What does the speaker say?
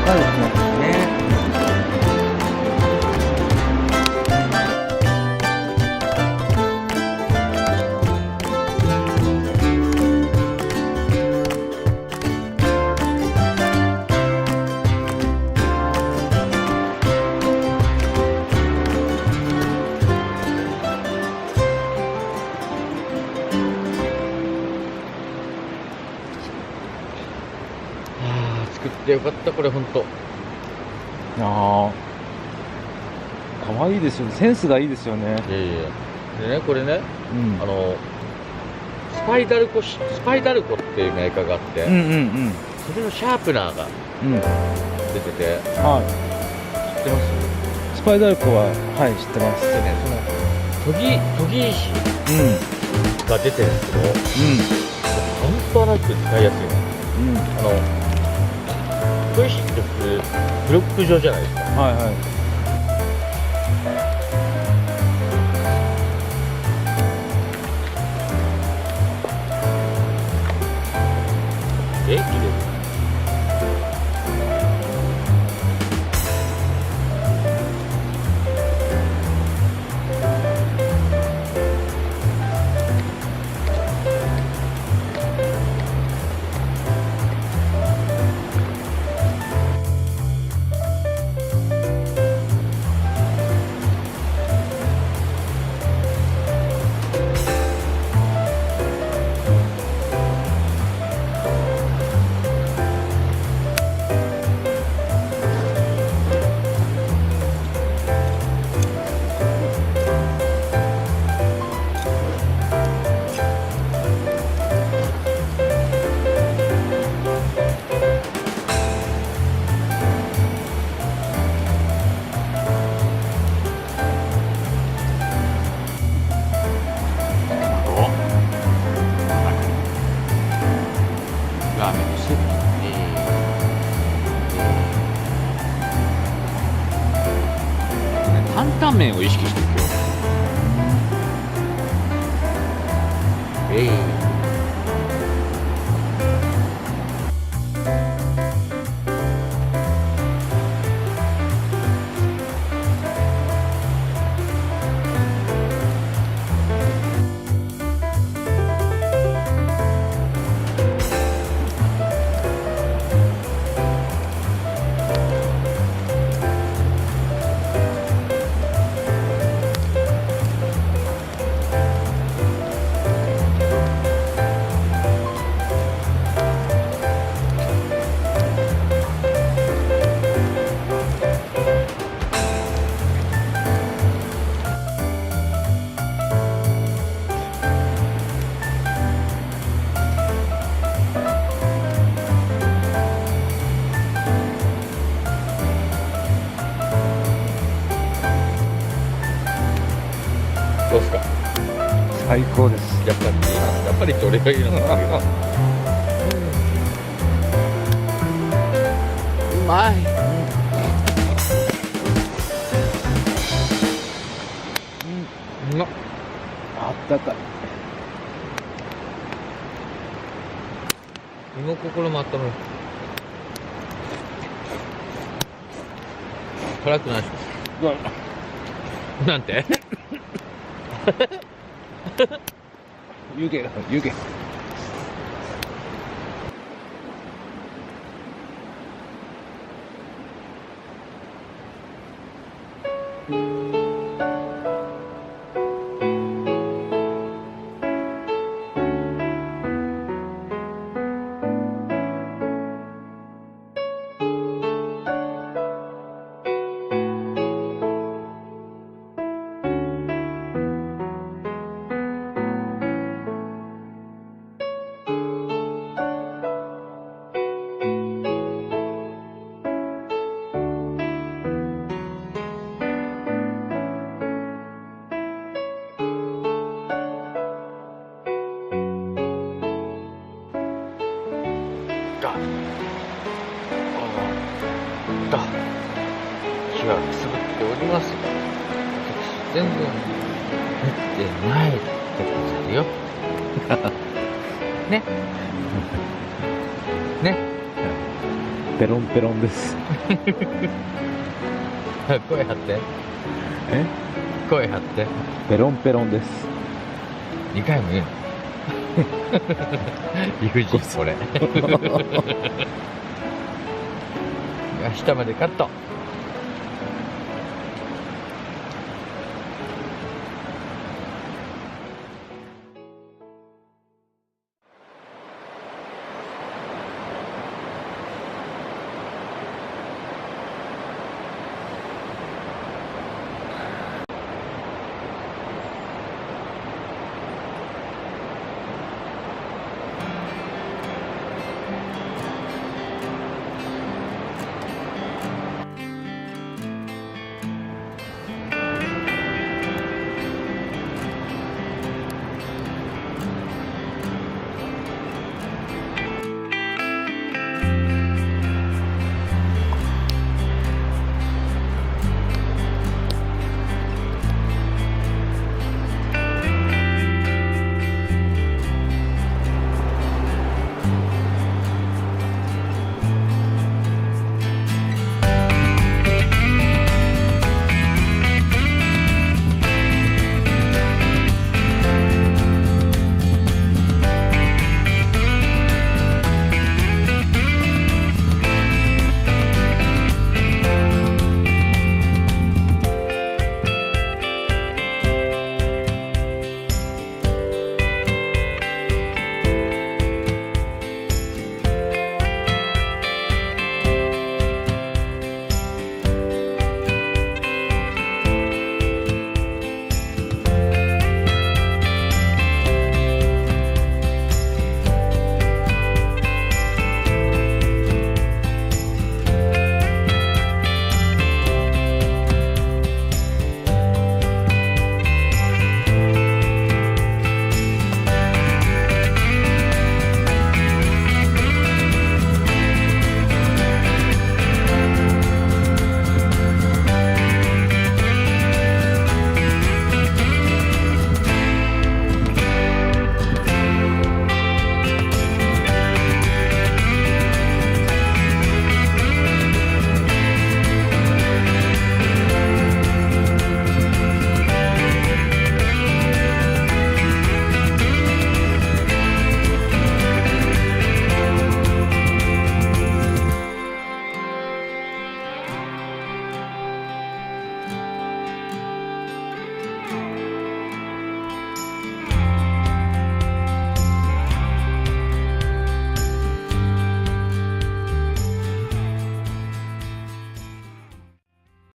かいですね。ね。作ってよかった、これほんと。ああ、可愛いですよね。センスがいいですよね。いやいや。でね、これね、うん。スパイダルコっていうメーカーがあって、うんうんうん。それのシャープナーがうん。出てて、はい。知ってます？スパイダルコは、はい、知ってます。でね、その研ぎ石うん。が出てるんですけど、半端なく使いやすいの。うん。うん。研ぎ石って普通ブロック状じゃないですか。はいはい。入れる。ラーメンにしてる。担々麺を意識して今日。どうですか？最高です。やっぱりどれがいいのかな。うまい。うまっ。あったかい。身も心もあったの。辛くないですか？なんて？湯気が湯気。気がくすぶっておりますが、私全然減ってないでござるよ。ね。ね。ペロンペロンです。声張ってえ声張ってペロンペロンです。 2回も言うの理不尽これ。明日までカット。